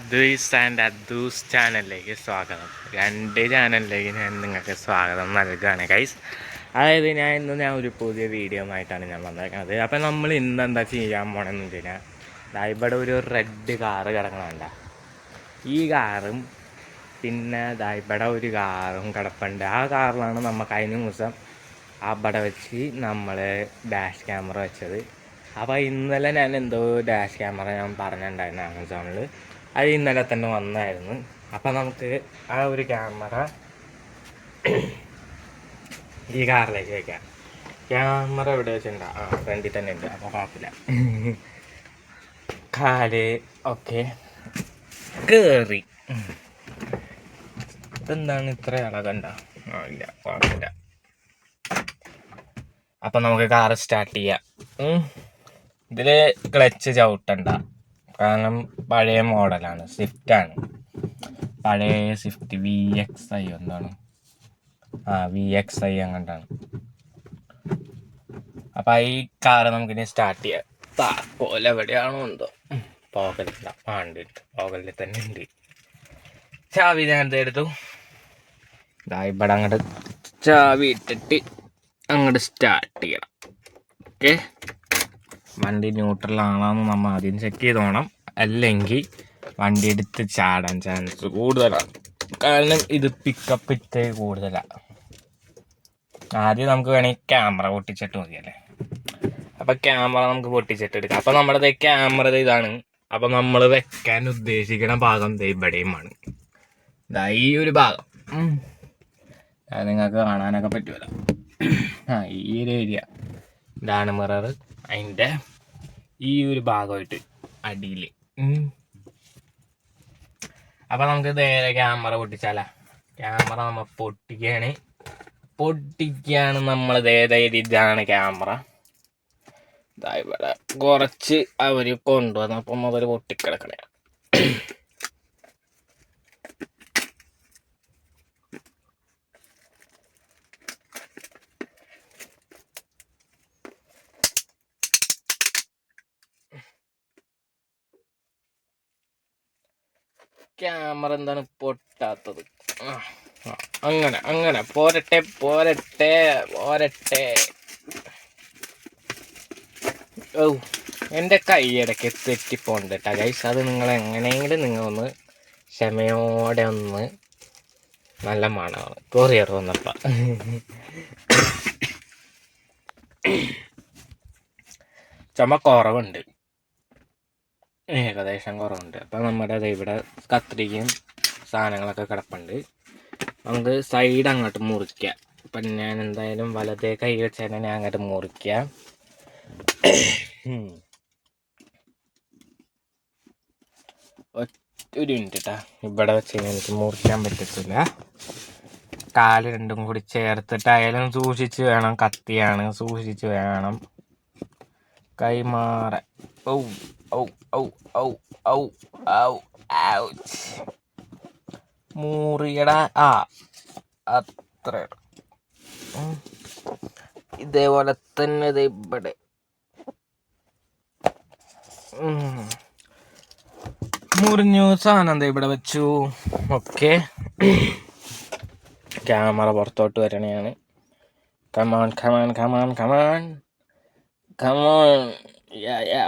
അദ്വൈസ് and അദ്ദൂസ് ചാനലിലേക്ക് സ്വാഗതം. രണ്ട് ചാനലിലേക്ക് ഞാൻ നിങ്ങൾക്ക് സ്വാഗതം നൽകുകയാണ് ഗൈസ്. അതായത് ഞാൻ ഒരു പുതിയ വീഡിയോ ആയിട്ടാണ് ഞാൻ വന്നേക്കുന്നത്. അപ്പം നമ്മൾ ഇന്ന് എന്താ ചെയ്യാൻ പോണെന്ന് വെച്ച് കഴിഞ്ഞാൽ ഇവിടെ ഒരു റെഡ് കാറ് കിടക്കണണ്ട. ഈ കാറും പിന്നെ ഇവിടെ ഒരു കാറും കിടപ്പുണ്ട്. ആ കാറിലാണ് നമുക്ക് കഴിഞ്ഞ ദിവസം അവിടെ വെച്ച് നമ്മൾ ഡാഷ് ക്യാമറ വെച്ചത്. അപ്പോൾ ഇന്നലെ ഞാൻ എന്തോ ഡാഷ് ക്യാമറ ഞാൻ പറഞ്ഞിട്ടുണ്ടായിരുന്നു ആമസോണിൽ. അത് ഇന്നലെ തന്നെ വന്നായിരുന്നു. അപ്പം നമുക്ക് ആ ഒരു ക്യാമറ ഈ കാറിലേക്ക് വയ്ക്കാം. ക്യാമറ എവിടെ വെച്ചിട്ടുണ്ടോ? ഫ്രണ്ടിൽ തന്നെ ഉണ്ട്. അപ്പോൾ കുഴപ്പമില്ല. കാല് ഓക്കെ കയറി. ഇതെന്താണ് ഇത്ര ഇളകണ്ട? ഇല്ല, കുഴപ്പമില്ല. അപ്പം നമുക്ക് കാറ് സ്റ്റാർട്ട് ചെയ്യാം. ഇതിൽ ക്ലച്ച് ചവിട്ടണ്ട, കാരണം പഴയ മോഡലാണ്, സ്വിഫ്റ്റാണ്. പഴയ സ്വിഫ്റ്റ് VXI എന്താണ്, VXI അങ്ങോട്ടാണ്. അപ്പം ഈ കാറ് നമുക്കിനി സ്റ്റാർട്ട് ചെയ്യാം. താക്കോൽ എവിടെയാണോ എന്തോ, പോകലില്ല. ഉണ്ട്, പോകലിൽ തന്നെ ഉണ്ട്. ചാവി ഞാൻ എന്തെടുത്തു, ഇവിടെ അങ്ങോട്ട് ചാവി ഇട്ടിട്ട് അങ്ങോട്ട് സ്റ്റാർട്ട് ചെയ്യണം. ഓക്കെ, വണ്ടി ന്യൂട്രലാണെന്ന് നമ്മൾ ആദ്യം ചെക്ക് ചെയ്തോണം. അല്ലെങ്കിൽ വണ്ടി എടുത്ത് ചാടാൻ ചാൻസ് കൂടുതലാണ്, കാരണം ഇത് പിക്കപ്പ് ഇട്ട് കൂടുതലാണ്. ആദ്യം നമുക്ക് വേണമെങ്കിൽ ക്യാമറ പൊട്ടിച്ചിട്ട് മതിയല്ലേ. അപ്പം ക്യാമറ നമുക്ക് പൊട്ടിച്ചിട്ടെടുക്കാം. അപ്പം നമ്മുടെ ക്യാമറ ഇതാണ്. അപ്പം നമ്മൾ വെക്കാൻ ഉദ്ദേശിക്കുന്ന ഭാഗം ഇവിടെയുമാണ്. ഈ ഒരു ഭാഗം നിങ്ങൾക്ക് കാണാനൊക്കെ പറ്റുമല്ലോ. ഈ ഒരു ഏരിയ ഇതാണ് മിറർ. അതിൻ്റെ ഈ ഒരു ഭാഗമായിട്ട് അടിയിൽ. അപ്പം നമുക്ക് നേരെ ക്യാമറ പൊട്ടിച്ചാലോ. ക്യാമറ നമ്മൾ പൊട്ടിക്കുകയാണ് നമ്മൾ. ഇതാണ് ക്യാമറ. ഇവിടെ കുറച്ച് അവർ കൊണ്ടുവന്നപ്പോൾ മുതൽ പൊട്ടിക്കിടക്കണേ. ക്യാമറ എന്താണ് പൊട്ടാത്തത്? അങ്ങനെ പോരട്ടെ. എൻ്റെ കൈ ഇടയ്ക്ക് തെറ്റിപ്പോണ്ട് കേട്ടോ ഗൈസ്. അത് നിങ്ങൾ എങ്ങനെയെങ്കിലും നിങ്ങളൊന്ന് ക്ഷമയോടെ ഒന്ന്, നല്ല മണമാണ് കൊറിയർ വന്നപ്പോൾ. ചുമ കുറവുണ്ട്, ഏകദേശം കുറവുണ്ട്. അപ്പം നമ്മുടെ ഇവിടെ കത്രികയും സാധനങ്ങളൊക്കെ കിടപ്പുണ്ട്. നമുക്ക് സൈഡ് അങ്ങോട്ട് മുറിക്കാം. അപ്പം ഞാൻ എന്തായാലും വലതേ കൈ വെച്ച് തന്നെ ഞാൻ അങ്ങോട്ട് മുറിക്കാം. ഒരു മിനിറ്റ് കേട്ടോ, ഇവിടെ വെച്ച് കഴിഞ്ഞാൽ എനിക്ക് മുറിക്കാൻ പറ്റത്തില്ല. കാല് രണ്ടും കൂടി ചേർത്തിട്ടായാലും സൂക്ഷിച്ച് വേണം. കത്തിയാണ്, സൂക്ഷിച്ച് വേണം കൈമാറാൻ. മൂറിയട അത്ര. ഇതേപോലെ തന്നെ ഇവിടെ മുറിഞ്ഞു. സാധനം ഇവിടെ വെച്ചു. ഓക്കെ, ക്യാമറ പുറത്തോട്ട് വരണയാണ്. കമാൺ.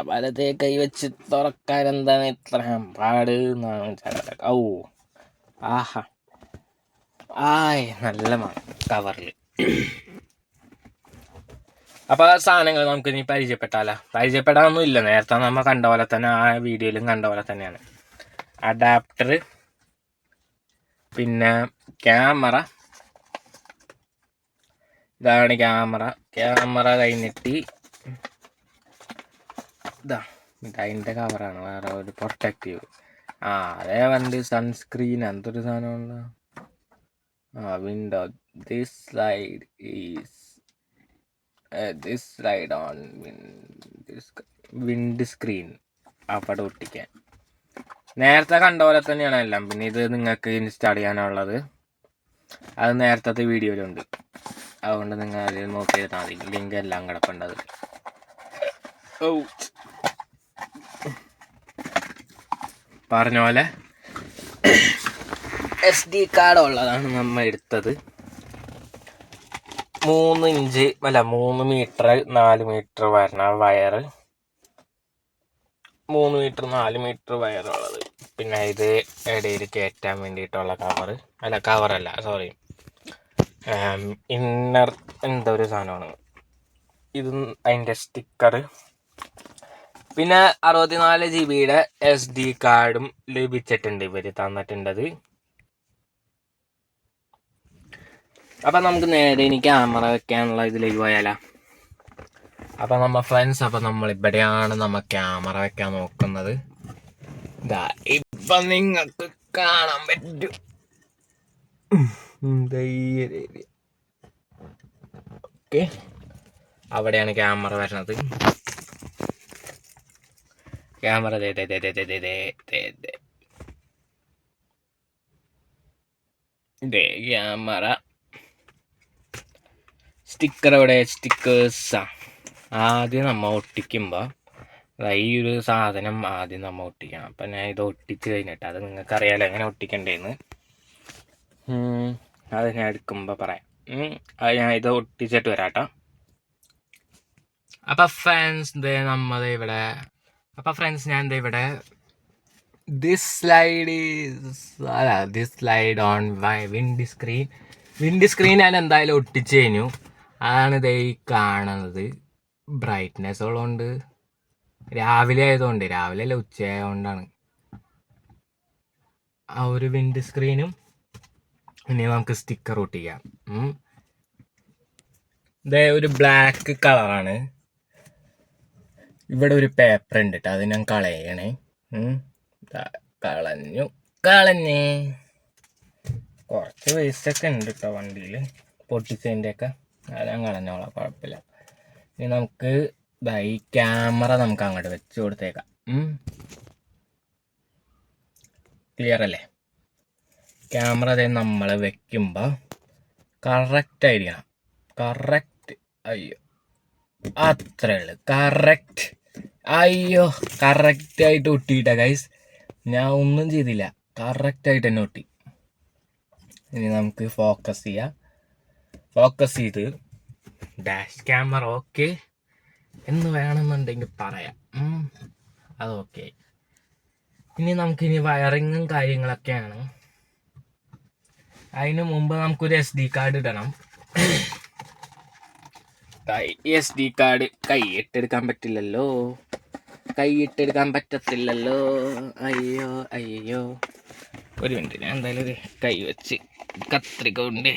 വലതേ കൈ വെച്ച് തുറക്കാൻ എന്താണ് ഇത്ര പാട് എന്നാണ് ചിലതൊക്കെ. നല്ല മണം കവറിൽ. അപ്പോൾ ആ സാധനങ്ങൾ നമുക്ക് ഇനി പരിചയപ്പെടാനൊന്നും ഇല്ല. നേരത്തെ നമ്മൾ കണ്ട പോലെ തന്നെ, ആ വീഡിയോയിലും കണ്ട പോലെ തന്നെയാണ്. അഡാപ്റ്റർ, പിന്നെ ക്യാമറ. ഇതാണ് ക്യാമറ കഴിഞ്ഞിട്ട് അതിൻ്റെ കവറാണ്. വേറെ ഒരു പ്രൊട്ടക്റ്റീവ്. അതേ വണ്ടി സൺസ്ക്രീൻ എന്തൊരു സാധനമുള്ള. Window, this slide on windscreen അവിടെ ഒട്ടിക്കാൻ. നേരത്തെ കണ്ട പോലെ തന്നെയാണ് എല്ലാം. പിന്നെ ഇത് നിങ്ങൾക്ക് ഇൻസ്റ്റാൾ ചെയ്യാനുള്ളത്, അത് നേരത്തെ വീഡിയോയിലുണ്ട്. അതുകൊണ്ട് നിങ്ങൾ അതിൽ നോക്കിയിരുന്നാൽ മതി. ലിങ്ക് എല്ലാം കിടപ്പുണ്ടത്. പറഞ്ഞ പോലെ SD കാർഡ് ഉള്ളതാണ് നമ്മൾ എടുത്തത്. 3 ഇഞ്ച് അല്ല 3 മീറ്റർ 4 മീറ്റർ വരണ വയറ്, 3 മീറ്റർ 4 മീറ്റർ വയറുള്ളത്. പിന്നെ ഇത് ഇടയിൽ കയറ്റാൻ വേണ്ടിയിട്ടുള്ള കവറ്, അല്ല കവറല്ല സോറി, ഇന്നർ എന്തോ ഒരു സാധനമാണ് ഇത്, അതിൻ്റെ സ്റ്റിക്കർ. പിന്നെ 64 GB SD കാർഡും ലഭിച്ചിട്ടുണ്ട്, ഇവർ തന്നിട്ടുണ്ടത്. അപ്പം നമുക്ക് നേരെ ഇനി ക്യാമറ വെക്കാനുള്ള ഇതിലേക്ക് പോയാലോ. അപ്പം നമ്മൾ ഇവിടെയാണ് ക്യാമറ വെക്കാൻ നോക്കുന്നത്. ഇതാ ഇപ്പം നിങ്ങൾക്ക് കാണാൻ പറ്റും. ഓക്കെ, അവിടെയാണ് ക്യാമറ വരുന്നത്. ക്യാമറ ക്യാമറ സ്റ്റിക്കർ എവിടെ? സ്റ്റിക്കേഴ്സാ. ആദ്യം നമ്മൾ ഒട്ടിക്കുമ്പോൾ ഈ ഒരു സാധനം ആദ്യം നമ്മൾ ഒട്ടിക്കണം. അപ്പം ഞാൻ ഇത് ഒട്ടിച്ച് കഴിഞ്ഞിട്ട്, അത് നിങ്ങൾക്കറിയാലോ എങ്ങനെ ഒട്ടിക്കണ്ടേന്ന്, അത് ഞാൻ എടുക്കുമ്പോൾ പറയാം. അത് ഞാൻ ഇത് ഒട്ടിച്ചിട്ട് വരാം കേട്ടോ. അപ്പം ഫ്രണ്ട്സ് ഞാൻ ഇവിടെ this slide on wind screen ഞാൻ എന്തായാലും ഒട്ടിച്ച് കഴിഞ്ഞു. അതാണ് ഇതേ കാണുന്നത്. ബ്രൈറ്റ്നെസ് ഉള്ളതുകൊണ്ട്, രാവിലെ ആയതുകൊണ്ട്, രാവിലെ അല്ല ഉച്ചയായതുകൊണ്ടാണ്. ആ ഒരു വിൻഡ് സ്ക്രീനും ഇനി നമുക്ക് സ്റ്റിക്കർ ഒട്ടിക്കാം. ഇതേ ഒരു ബ്ലാക്ക് കളറാണ്. ഇവിടെ ഒരു പേപ്പർ ഉണ്ട് കേട്ടോ, അത് ഞാൻ കളയണേ. കളഞ്ഞേ കുറച്ച് വേസ്റ്റൊക്കെ ഉണ്ട് കേട്ടോ വണ്ടിയിൽ, പൊട്ടിച്ചതിൻ്റെ ഒക്കെ. അത് ഞാൻ കളഞ്ഞോളാം, കുഴപ്പമില്ല. ഇനി നമുക്ക് ഈ ക്യാമറ നമുക്ക് അങ്ങോട്ട് വെച്ച് കൊടുത്തേക്കാം. ക്ലിയർ അല്ലേ? ക്യാമറ അതേ നമ്മൾ വെക്കുമ്പോൾ കറക്റ്റായിരിക്കണം. അയ്യോ അത്രേ ഉള്ളു, കറക്റ്റായിട്ട് ഒട്ടിയിട്ട ഗൈസ്. ഞാൻ ഒന്നും ചെയ്തില്ല, കറക്റ്റായിട്ട് തന്നെ ഒട്ടി. ഇനി നമുക്ക് ഫോക്കസ് ചെയ്ത് ഡാഷ് ക്യാമറ ഓക്കെ എന്ന് വേണമെന്നുണ്ടെങ്കിൽ പറയാം. അതൊക്കെ. ഇനി നമുക്കിനി വയറിങ്ങും കാര്യങ്ങളൊക്കെയാണ്. അതിന് മുമ്പ് നമുക്കൊരു SD കാർഡ് ഇടണം. SD കാർഡ് കൈയിട്ടെടുക്കാൻ പറ്റത്തില്ലല്ലോ. അയ്യോ ഒരു മിനിറ്റ്, ഞാൻ എന്തായാലും ഒരു കൈ വെച്ച് കത്രിക കൊണ്ട്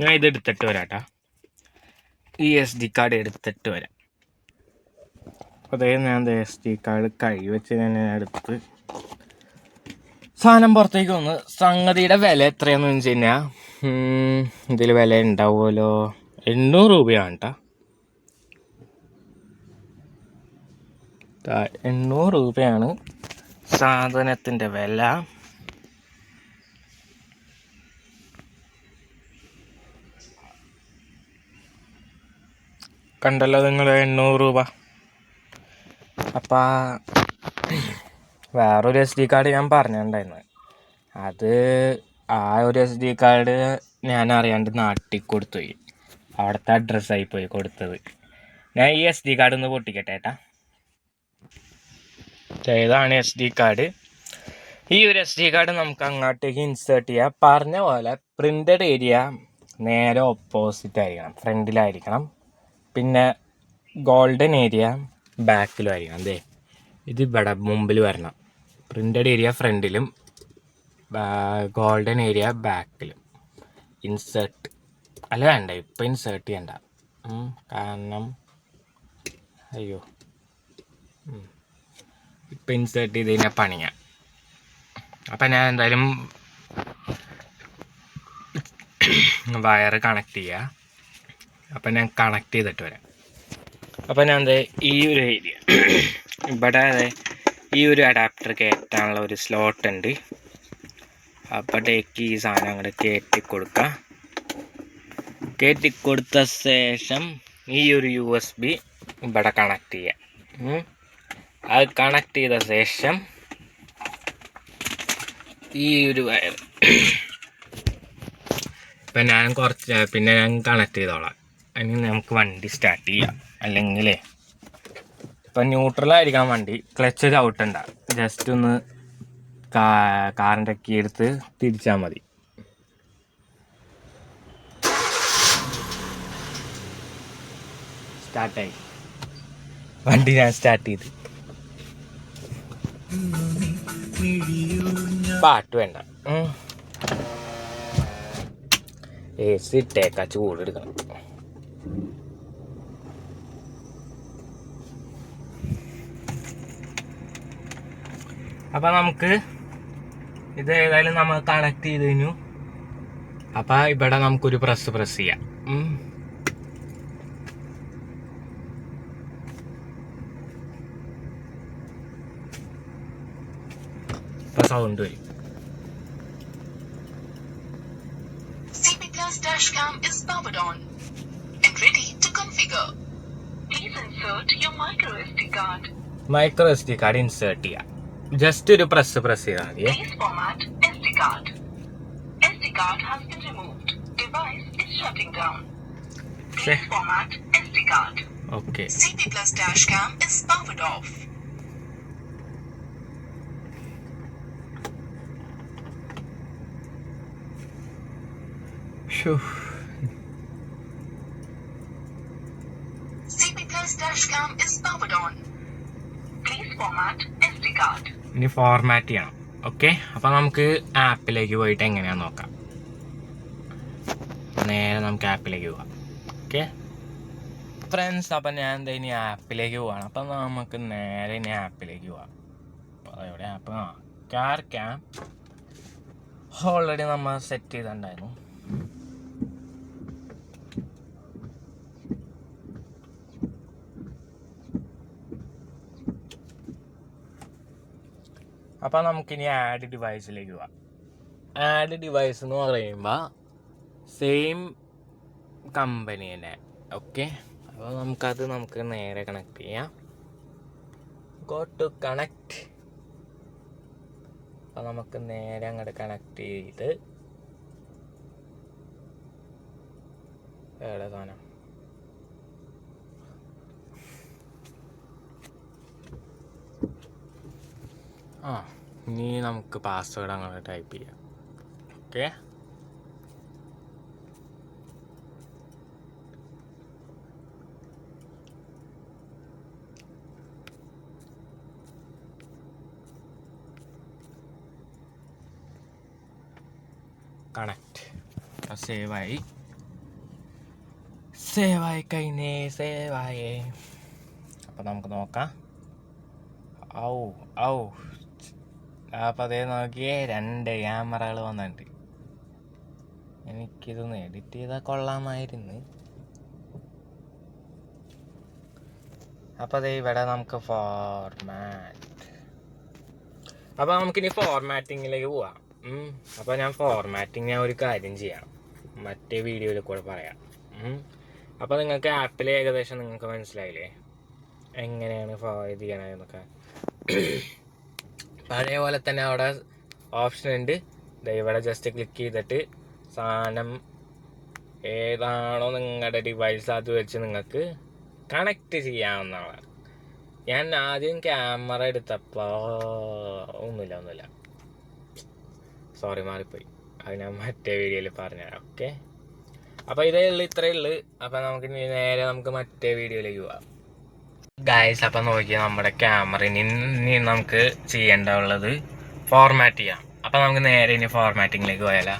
ഞാൻ ഇതെടുത്തിട്ട് വരാട്ടാ. ഈ SD കാർഡ് എടുത്തിട്ട് വരാം. അതേ ഞാൻ SD കാർഡ് കൈ വെച്ച് ഞാൻ എടുത്ത് സാധനം പുറത്തേക്ക് വന്ന്. സംഗതിയുടെ വില എത്രയാന്ന് വെച്ച് കഴിഞ്ഞാൽ, ഇതിൽ വില ഉണ്ടാവുമല്ലോ, 800 രൂപയാണ് കേട്ടോ. 800 രൂപയാണ് സാധനത്തിൻ്റെ വില. കണ്ടല്ലോ നിങ്ങൾ, 800 രൂപ. അപ്പം വേറൊരു SD കാർഡ് ഞാൻ പറഞ്ഞിട്ടുണ്ടായിരുന്നു. അത് ആ ഒരു SD കാർഡ് ഞാൻ അറിയാണ്ട് നാട്ടിൽ കൊടുത്തുപോയി. അവിടുത്തെ അഡ്രസ്സായി പോയി കൊടുത്തത്. ഞാൻ ഈ SD കാർഡ് ഒന്ന് പൊട്ടിക്കട്ടെ ഏട്ടാ. ഇതാണ് SD കാർഡ്. ഈ ഒരു SD കാർഡ് നമുക്ക് അങ്ങോട്ടേക്ക് ഇൻസേർട്ട് ചെയ്യാം. പറഞ്ഞ പോലെ പ്രിൻ്റഡ് ഏരിയ നേരെ ഓപ്പോസിറ്റ് ആയിരിക്കണം, ഫ്രണ്ടിലായിരിക്കണം. പിന്നെ ഗോൾഡൻ ഏരിയ ബാക്കിലും ആയിരിക്കണം. അതെ, ഇത് ഇവിടെ മുമ്പിൽ വരണം. പ്രിൻ്റഡ് ഏരിയ ഫ്രണ്ടിലും ഗോൾഡൻ ഏരിയ ബാക്കിലും. ഇൻസേർട്ട് അല്ല, വേണ്ട ഇപ്പം ഇൻസേർട്ട് ചെയ്യണ്ട, കാരണം ഇപ്പം ഇൻസേർട്ട് ചെയ്ത് കഴിഞ്ഞാൽ പണിയാം. അപ്പം ഞാൻ എന്തായാലും വയറ് കണക്ട് ചെയ്യുക. അപ്പം ഞാൻ കണക്ട് ചെയ്തിട്ട് വരാം. അപ്പം ഞാൻ ഈ ഒരു ഏരിയ ഇവിടെ ഈ ഒരു അഡാപ്റ്റർ കയറ്റാനുള്ള ഒരു സ്ലോട്ട് ഉണ്ട്. അപ്പോഴത്തേക്ക് ഈ സാധനം അങ്ങോട്ട് കയറ്റി കൊടുത്ത ശേഷം ഈ ഒരു USB ഇവിടെ കണക്ട് ചെയ്യാം. അത് കണക്ട് ചെയ്ത ശേഷം ഈ ഒരു വയർ ഇപ്പം പിന്നെ ഞാൻ കണക്ട് ചെയ്തോളാം. ഇനി നമുക്ക് വണ്ടി സ്റ്റാർട്ട് ചെയ്യാം. അല്ലെങ്കിൽ ഇപ്പം ന്യൂട്രലായിരിക്കണം വണ്ടി, ക്ലച്ച് ചവിട്ടണ്ട, ജസ്റ്റ് ഒന്ന് കാറിൻ്റെ കീ എടുത്ത് തിരിച്ചാൽ മതി. സ്റ്റാർട്ടായി വണ്ടി, ഞാൻ സ്റ്റാർട്ട് ചെയ്ത്. പാട്ട് വേണ്ട, AC ഇട്ടേക്കാ, ചൂടെടുക്കണം. അപ്പം നമുക്ക് ഇത് ഏതായാലും നമ്മൾ കണക്ട് ചെയ്ത് കഴിഞ്ഞു. അപ്പം ഇവിടെ നമുക്കൊരു പ്രസ് ചെയ്യാം. ഇപ്പം സൗണ്ട് വരും. CP Plus dashcam is powered on and ready to configure. Please insert your micro SD card. Micro SD card insert ചെയ്യാം. ജസ്റ്റ് ഒരു പ്രസ് ചെയ്താൽ മതി. Please format SD card. SD card has been removed. Device is shutting down. Please format SD card. Okay. CP Plus dashcam is powered off. CP Plus dashcam is powered on. Please format SD card. ഇനി format ചെയ്യണം. Okay, അപ്പം നമുക്ക് ആപ്പിലേക്ക് പോയിട്ട് എങ്ങനെയാണെന്ന് നോക്കാം. നേരെ നമുക്ക് ആപ്പിലേക്ക് പോവാം. ഓക്കെ ഫ്രണ്ട്സ്, അപ്പം ഞാൻ എന്താ ഇനി ആപ്പിലേക്ക് പോവാണ്. അപ്പം നമുക്ക് നേരെ ഇനി ആപ്പിലേക്ക് പോവാം. അപ്പോൾ എവിടെ ആപ്പ്? കാർ ക്യാം ഓൾറെഡി നമ്മൾ സെറ്റ് ചെയ്തിട്ടുണ്ടായിരുന്നു. അപ്പം നമുക്കിനി ആഡ് ഡിവൈസിലേക്ക് പോവാം. ആഡ് ഡിവൈസ് എന്ന് പറയുമ്പോൾ സെയിം കമ്പനി തന്നെ. ഓക്കെ, അപ്പോൾ നമുക്ക് നേരെ കണക്ട് ചെയ്യാം. Go to connect. അപ്പോൾ നമുക്ക് നേരെ അങ്ങോട്ട് കണക്ട് ചെയ്ത് എവിടെ സാധനം ഇനി നമുക്ക് പാസ്വേഡ് അങ്ങോട്ട് ടൈപ്പ് ചെയ്യാം. Okay, connect. സേവായി കഴിഞ്ഞേ, സേവായേ. അപ്പം നമുക്ക് നോക്കാം. അപ്പം അതേ നോക്കിയേ, 2 ക്യാമറകൾ വന്നിട്ടുണ്ട്. എനിക്കിതൊന്ന് എഡിറ്റ് ചെയ്താൽ കൊള്ളാമായിരുന്നു. അപ്പം അതേ ഇവിടെ നമുക്ക് അപ്പം നമുക്കിനി ഫോർമാറ്റിങ്ങിലേക്ക് പോവാം. അപ്പോൾ ഞാൻ ഒരു കാര്യം ചെയ്യാം, മറ്റേ വീഡിയോയിൽ കൂടെ പറയാം. അപ്പോൾ നിങ്ങൾക്ക് ആപ്പിൽ ഏകദേശം നിങ്ങൾക്ക് മനസ്സിലായില്ലേ എങ്ങനെയാണ് ഇത് ചെയ്യണമെന്നൊക്കെ. അതേപോലെ തന്നെ അവിടെ ഓപ്ഷൻ ഉണ്ട്. ഇവിടെ ജസ്റ്റ് ക്ലിക്ക് ചെയ്തിട്ട് സാധനം ഏതാണോ നിങ്ങളുടെ ഡിവൈസ് അത് വെച്ച് നിങ്ങൾക്ക് കണക്ട് ചെയ്യാവുന്നതാണ്. ഞാൻ ആദ്യം ക്യാമറ എടുത്തപ്പോൾ ഒന്നുമില്ല, സോറി മാറിപ്പോയി. അത് ഞാൻ മറ്റേ വീഡിയോയിൽ പറഞ്ഞുതരാം. ഓക്കെ, അപ്പോൾ ഇത്രയേ ഉള്ളൂ. അപ്പം നമുക്ക് നേരെ മറ്റേ വീഡിയോയിലേക്ക് പോവാം. ഗൈസ്, അപ്പം നോക്കിയാൽ നമ്മുടെ ക്യാമറ ഇനി നമുക്ക് ചെയ്യേണ്ടതുള്ളത് ഫോർമാറ്റ് ചെയ്യാം. അപ്പം നമുക്ക് നേരെ ഇനി ഫോർമാറ്റിങ്ങിലേക്ക് പോയാലോ.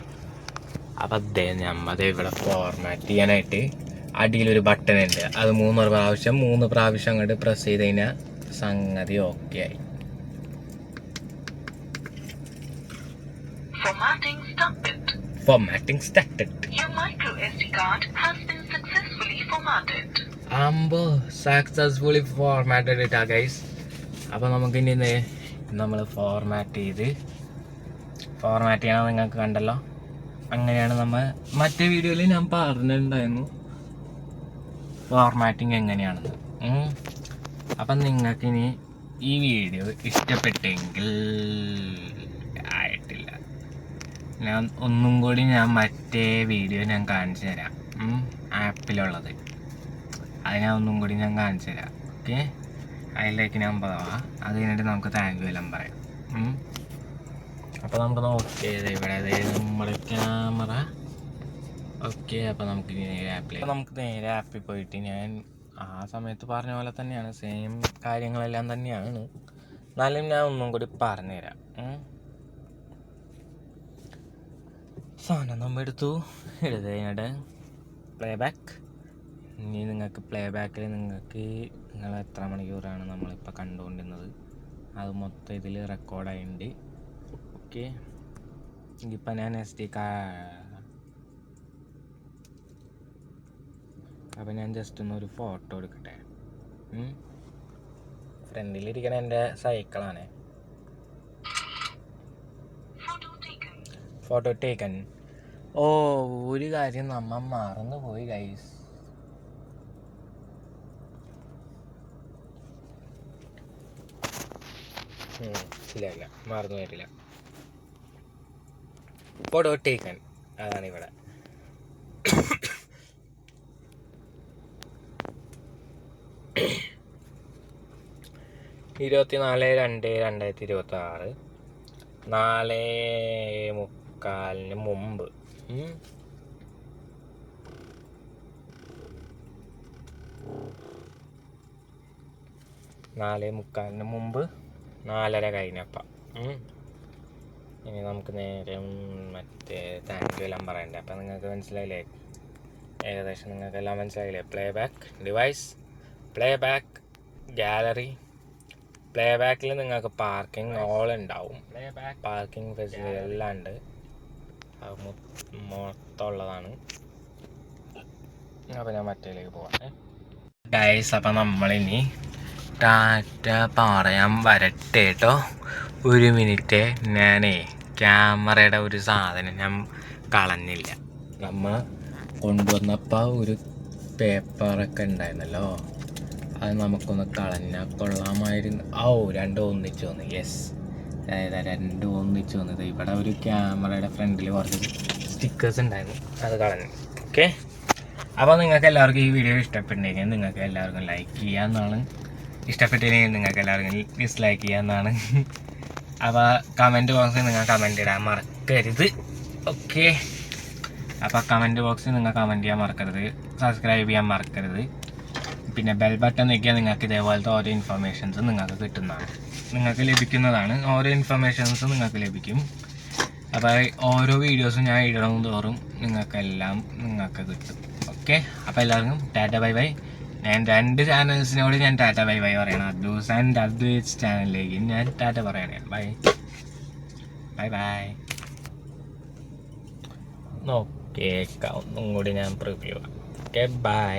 അപ്പം ഇവിടെ ഫോർമാറ്റ് ചെയ്യാനായിട്ട് അടിയിലൊരു ബട്ടൺ ഉണ്ട്. അത് 3 പ്രാവശ്യം അങ്ങോട്ട് പ്രസ് ചെയ്ത് കഴിഞ്ഞാൽ സംഗതി ഓക്കെ ആയി. Formatting started. Your micro SD card has been successfully formatted. Successfully formatted ഇട്ടാ ഗൈസ്. അപ്പോൾ നമുക്ക് ഇനി നമ്മൾ ഫോർമാറ്റ് ചെയ്യണം. നിങ്ങൾക്ക് കണ്ടല്ലോ, അങ്ങനെയാണ് നമ്മൾ മറ്റേ വീഡിയോയിൽ ഞാൻ പറഞ്ഞിട്ടുണ്ടായിരുന്നു ഫോർമാറ്റിങ് എങ്ങനെയാണെന്ന്. അപ്പം നിങ്ങൾക്കിനി ഈ വീഡിയോ ഇഷ്ടപ്പെട്ടെങ്കിൽ, ആയിട്ടില്ല, ഞാൻ ഒന്നും കൂടി മറ്റേ വീഡിയോ ഞാൻ കാണിച്ചു തരാം, ആപ്പിലുള്ളത്. അത് ഞാൻ ഒന്നും കൂടി കാണിച്ചു തരാം. ഓക്കെ, അതിലേക്ക് ഞാൻ പോവാം. അത് കഴിഞ്ഞിട്ട് നമുക്ക് താങ്ക് യു എല്ലാം പറയാം. അപ്പോൾ നമുക്ക് നോക്കിയത് ഇവിടെ നമ്മുടെ ക്യാമറ. ഓക്കെ, അപ്പോൾ നമുക്ക് നേരെ ആപ്പിൽ പോയിട്ട് ഞാൻ ആ സമയത്ത് പറഞ്ഞ പോലെ തന്നെയാണ്, സെയിം കാര്യങ്ങളെല്ലാം തന്നെയാണ്. എന്നാലും ഞാൻ ഒന്നും കൂടി പറഞ്ഞുതരാം. സാധനം നമ്മൾ എടുത്തു കഴിഞ്ഞിട്ട് പ്ലേ ബാക്ക്. ഇനി നിങ്ങൾക്ക് പ്ലേ ബാക്കിൽ നിങ്ങൾ എത്ര മണിക്കൂറാണ് നമ്മളിപ്പോൾ കണ്ടുകൊണ്ടിരുന്നത് അത് മൊത്തം ഇതിൽ റെക്കോർഡായിട്ടുണ്ട്. ഓക്കെ, ഇപ്പം ഞാൻ SD കാർഡ്, അപ്പം ഞാൻ ജസ്റ്റ് ഒന്നൊരു ഫോട്ടോ എടുക്കട്ടെ. ഫ്രണ്ടിലിരിക്കണ എൻ്റെ സൈക്കിളാണ്. Photo taken. ഒരു കാര്യം നമ്മ മറന്നു പോയി ഗൈസ്. ഇല്ല മറന്നു പോയിട്ടില്ല. ഫോട്ടോ ടേക്കൻ അതാണ് ഇവിടെ. 24/2/2026 4:45 മുമ്പ്. 4:45 മുമ്പ് 4:30 കഴിഞ്ഞപ്പം. ഇനി നമുക്ക് നേരെ മറ്റേ താങ്ക് യു എല്ലാം പറയണ്ടേ. അപ്പം നിങ്ങൾക്ക് മനസ്സിലായില്ലേ, ഏകദേശം നിങ്ങൾക്കെല്ലാം മനസ്സിലായില്ലേ. Play back device, play back gallery. Play ബാക്കിൽ നിങ്ങൾക്ക് പാർക്കിംഗ് ഓൾ ഉണ്ടാവും. പാർക്കിംഗ് ഫെസിലിറ്റി എല്ലാം ഉണ്ട്, അത് മൊത്തം ഉള്ളതാണ്. അപ്പോൾ ഞാൻ മറ്റേലേക്ക് പോകട്ടെ ഗൈസ്. അപ്പം നമ്മളിനി ടാറ്റ പറയാൻ വരട്ടെ കേട്ടോ. ഒരു മിനിറ്റ്, ഞാനേ ക്യാമറയുടെ ഒരു സാധനം ഞാൻ കളഞ്ഞില്ല. നമ്മൾ കൊണ്ടുവന്നപ്പോൾ ഒരു പേപ്പറൊക്കെ ഉണ്ടായിരുന്നല്ലോ, അത് നമുക്കൊന്ന് കളഞ്ഞാൽ കൊള്ളാമായിരുന്നു. രണ്ടും ഒന്നിച്ച് വന്നു. യെസ്, അതായത് രണ്ടും ഒന്നിച്ച് വന്നത്. ഇവിടെ ഒരു ക്യാമറയുടെ ഫ്രണ്ടിൽ കുറച്ച് സ്റ്റിക്കേഴ്സ് ഉണ്ടായിരുന്നു, അത് കളഞ്ഞു. ഓക്കെ, അപ്പോൾ നിങ്ങൾക്ക് എല്ലാവർക്കും ഈ വീഡിയോ ഇഷ്ടപ്പെട്ടിട്ടുണ്ടെങ്കിൽ നിങ്ങൾക്ക് എല്ലാവർക്കും ലൈക്ക് ചെയ്യാമെന്നാണ്. ഇഷ്ടപ്പെട്ടില്ലെങ്കിൽ നിങ്ങൾക്ക് എല്ലാവർക്കും ഡിസ്ലൈക്ക് ചെയ്യാമെന്നാണ്. അപ്പോൾ കമൻറ്റ് ബോക്സിൽ നിങ്ങൾ കമൻറ്റ് ഇടാൻ മറക്കരുത്. ഓക്കെ, അപ്പോൾ കമൻറ്റ് ബോക്സിൽ നിങ്ങൾ കമൻറ്റ് ചെയ്യാൻ മറക്കരുത്, സബ്സ്ക്രൈബ് ചെയ്യാൻ മറക്കരുത്. പിന്നെ ബെൽ ബട്ടൺ ഞെക്കിയാൽ നിങ്ങൾക്ക് ഇതേപോലത്തെ ഓരോ ഇൻഫർമേഷൻസ് നിങ്ങൾക്ക് ലഭിക്കുന്നതാണ്. ഓരോ ഇൻഫർമേഷൻസ് നിങ്ങൾക്ക് ലഭിക്കും. അപ്പോൾ ഓരോ വീഡിയോസും ഞാൻ ഇടണം തോറും നിങ്ങൾക്ക് കിട്ടും. ഓക്കെ, അപ്പോൾ എല്ലാവർക്കും ടാറ്റ ബൈ ബൈ. ഞാൻ 2 ചാനൽസിനോട് ഞാൻ ടാറ്റ ബൈ ബൈ പറയണം. അദ്വൈസ് ആൻഡ് അദ്വൈസ് ചാനലിലേക്ക് ഞാൻ ടാറ്റ പറയണേ. Bye bye bye. നോക്കിയേക്കാം ഒന്നും കൂടി ഞാൻ പ്രിവ്യൂ. Okay, by.